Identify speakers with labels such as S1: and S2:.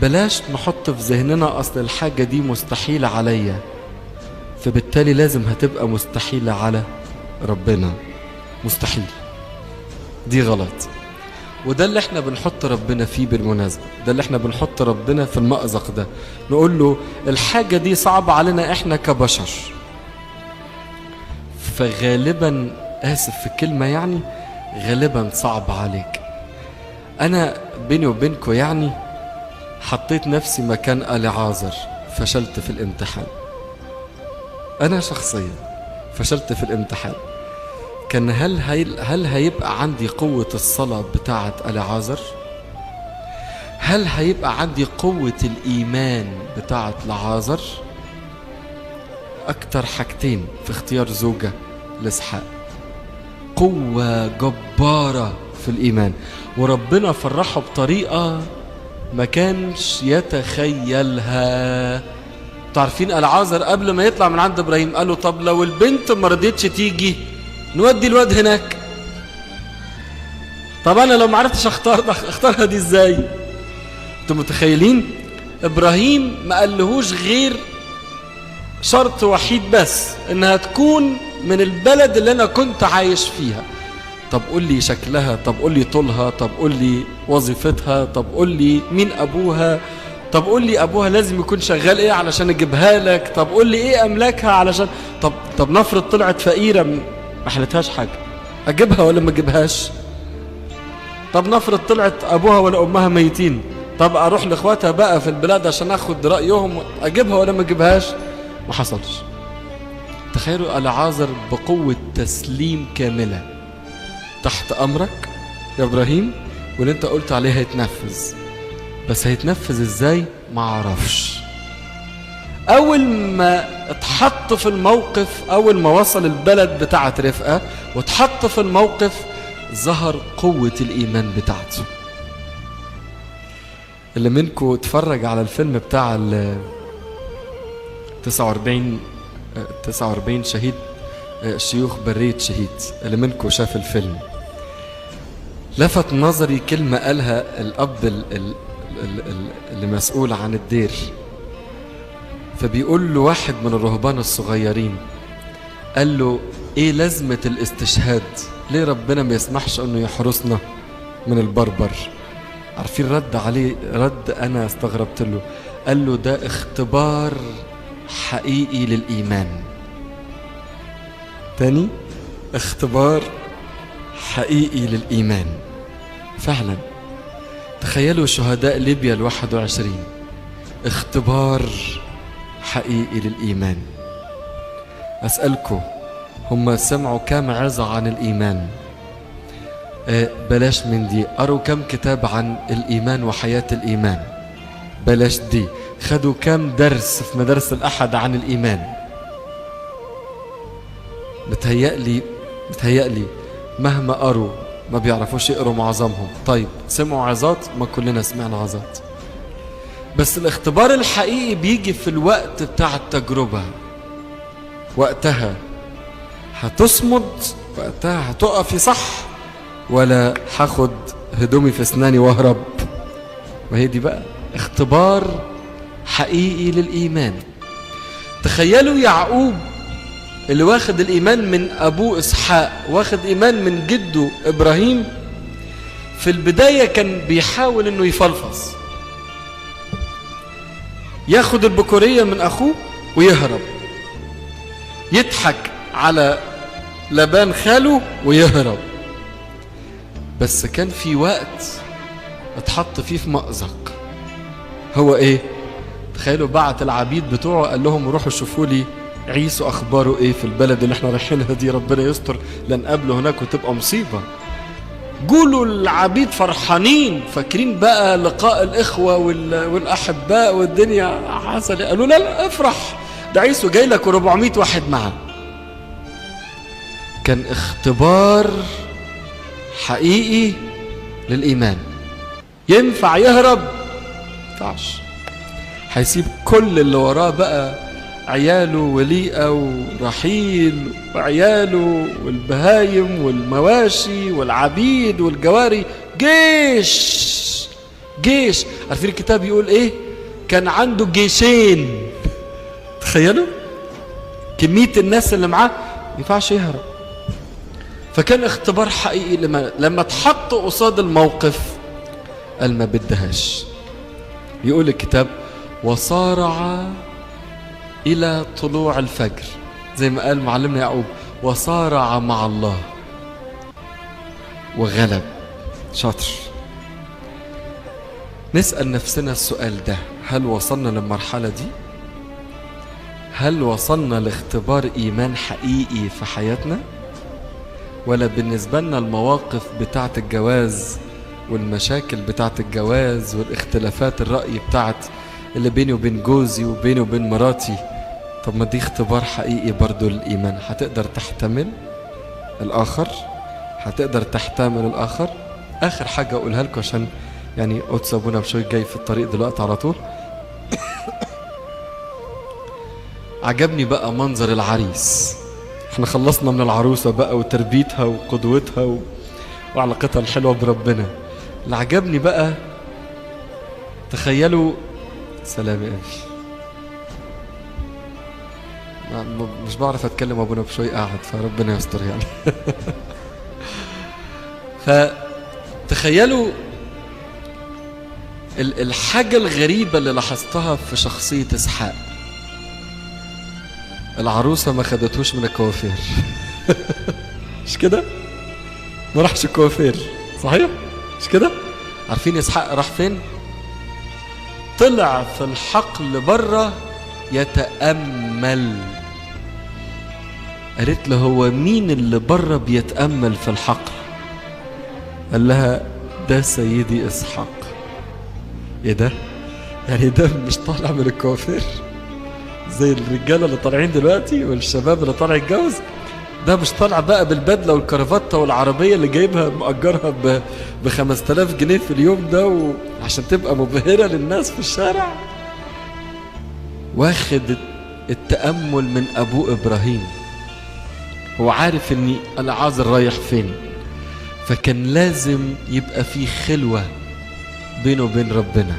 S1: بلاش نحط في ذهننا أصل الحاجة دي مستحيلة عليا، فبالتالي لازم هتبقى مستحيلة على ربنا. مستحيل، دي غلط. وده اللي احنا بنحط ربنا فيه بالمناسبة، ده اللي احنا بنحط ربنا في المأزق ده، نقول له الحاجة دي صعبة علينا احنا كبشر، فغالبا آسف في الكلمة يعني غالبا صعب عليك. أنا بيني وبينكم يعني حطيت نفسي مكان العازر، فشلت في الامتحان. أنا شخصيا فشلت في الامتحان. كان هل هيبقى عندي قوة الصلاة بتاعة العازر؟ هل هيبقى عندي قوة الإيمان بتاعة العازر؟ أكتر حاجتين في اختيار زوجة لإسحاق، قوة جبارة في الإيمان، وربنا فرحه بطريقة ما كانش يتخيلها. تعرفين العازر قبل ما يطلع من عند إبراهيم قال له طب لو البنت ما رضيتش تيجي نودي الواد هناك. طب أنا لو ما عرفتش اختارها دي ازاي؟ انتم متخيلين؟ إبراهيم ما قالهوش غير شرط وحيد بس، انها تكون من البلد اللي انا كنت عايش فيها. طب قول لي شكلها، طب قول لي طولها، طب قول لي وظيفتها، طب قول لي مين ابوها، طب قول لي ابوها لازم يكون شغال ايه علشان اجيبها لك، طب قول لي ايه املاكها علشان طب نفرض طلعت فقيره ما حلتهاش حاجه، اجيبها ولا ما اجيبهاش؟ طب نفرض طلعت ابوها ولا امها ميتين، طب اروح لاخواتها بقى في البلاد عشان اخد رايهم، اجيبها ولا ما اجيبهاش؟ ما حصلش. تخيلوا العازر بقوه تسليم كامله، تحت امرك يا ابراهيم، واللي انت قلت عليه هيتنفذ، بس هيتنفذ ازاي ما اعرفش. اول ما اتحط في الموقف، اول ما وصل البلد بتاعه رفقه واتحط في الموقف، ظهر قوه الايمان بتاعته. اللي منكم اتفرج على الفيلم بتاع 49 شهيد، شيوخ برية شهيد، اللي منكم شاف الفيلم، لفت نظري كلمة قالها الأب اللي مسؤول عن الدير. فبيقول له واحد من الرهبان الصغيرين، قال له ايه لازمة الاستشهاد؟ ليه ربنا ما يسمحش انه يحرسنا من البربر؟ عارفين رد عليه رد انا استغربت له، قال له ده اختبار حقيقي للإيمان. تاني، اختبار حقيقي للإيمان فعلا. تخيلوا شهداء ليبيا 21، اختبار حقيقي للإيمان. أسألكم، هم سمعوا كام عظة عن الإيمان؟ بلاش من دي. قروا كم كتاب عن الإيمان وحياة الإيمان؟ بلاش دي. خدوا كم درس في مدارس الأحد عن الإيمان؟ بتهيألي مهما قروا ما بيعرفوش يقروا معظمهم. طيب سمعوا عظات؟ ما كلنا سمعنا عظات، بس الاختبار الحقيقي بيجي في الوقت بتاع التجربة. وقتها هتصمد، وقتها هتقفي صح، ولا هاخد هدومي في اسناني واهرب؟ ما هي دي بقى اختبار حقيقي للإيمان. تخيلوا يعقوب اللي واخد الإيمان من أبوه إسحاق، واخد إيمان من جده إبراهيم. في البداية كان بيحاول إنه يفلفص، ياخد البكورية من أخوه ويهرب، يضحك على لبان خاله ويهرب. بس كان في وقت اتحط فيه في مأزق. هو ايه؟ تخيلوا بعت العبيد بتوعه قال لهم روحوا شوفوا لي عيسو اخباره ايه في البلد اللي احنا رايحينها دي، ربنا يستر لنقابله هناك وتبقى مصيبه. قولوا العبيد فرحانين فاكرين بقى لقاء الاخوه والاحباء والدنيا حصل. قالوا لا افرح، ده عيسو جاي لك و400 واحد معاه. كان اختبار حقيقي للإيمان. ينفع يهرب؟ ينفعش. هيسيب كل اللي وراه بقى، عياله وليئة ورحيل وعياله والبهايم والمواشي والعبيد والجواري، جيش جيش. عارفين الكتاب يقول ايه؟ كان عنده جيشين. تخيلوا كمية الناس اللي معاه، ما ينفعش يهرب. فكان اختبار حقيقي لما اتحط قصاد الموقف قال ما بدهاش. يقول الكتاب وصارع إلى طلوع الفجر، زي ما قال معلمنا يعقوب وصارع مع الله وغلب. شاطر. نسأل نفسنا السؤال ده، هل وصلنا للمرحلة دي؟ هل وصلنا لاختبار إيمان حقيقي في حياتنا؟ ولا بالنسبة لنا المواقف بتاعت الجواز والمشاكل بتاعت الجواز والاختلافات الرأي بتاعت اللي بيني وبين جوزي وبيني وبين مراتي، طب ما دي اختبار حقيقي برضو للإيمان. هتقدر تحتمل الآخر؟ هتقدر تحتمل الآخر؟ آخر حاجة أقولها لكم عشان يعني قدس أبونا بشوي جاي في الطريق دلوقتي على طول. عجبني بقى منظر العريس. احنا خلصنا من العروسة بقى وتربيتها وقدوتها وعلاقتها الحلوة بربنا. اللي عجبني بقى، تخيلوا، سلام يا أبي، مش بعرف أتكلم أبونا بشوي قاعد، فربنا يستر يعني. فتخيلوا الحاجة الغريبة اللي لاحظتها في شخصية إسحاق. العروسة ما خدتوش من الكوافير. مش كده؟ ما راحش الكوافير، صحيح؟ مش كده؟ عارفين إسحاق راح فين؟ طلع في الحقل بره يتأمل. قالت له هو مين اللي بره بيتأمل في الحقل؟ قال لها ده سيدي إسحاق. ايه ده؟ يعني ده مش طالع من الكوافير زي الرجاله اللي طالعين دلوقتي والشباب اللي طالع يتجوز؟ ده مش طالع بقى بالبدله والكرافته والعربيه اللي جايبها مأجرها ب 5000 جنيه في اليوم ده عشان تبقى مبهره للناس في الشارع. واخد التأمل من ابوه ابراهيم. هو عارف اني انا عايز رايح فين، فكان لازم يبقى في خلوه بينه وبين ربنا.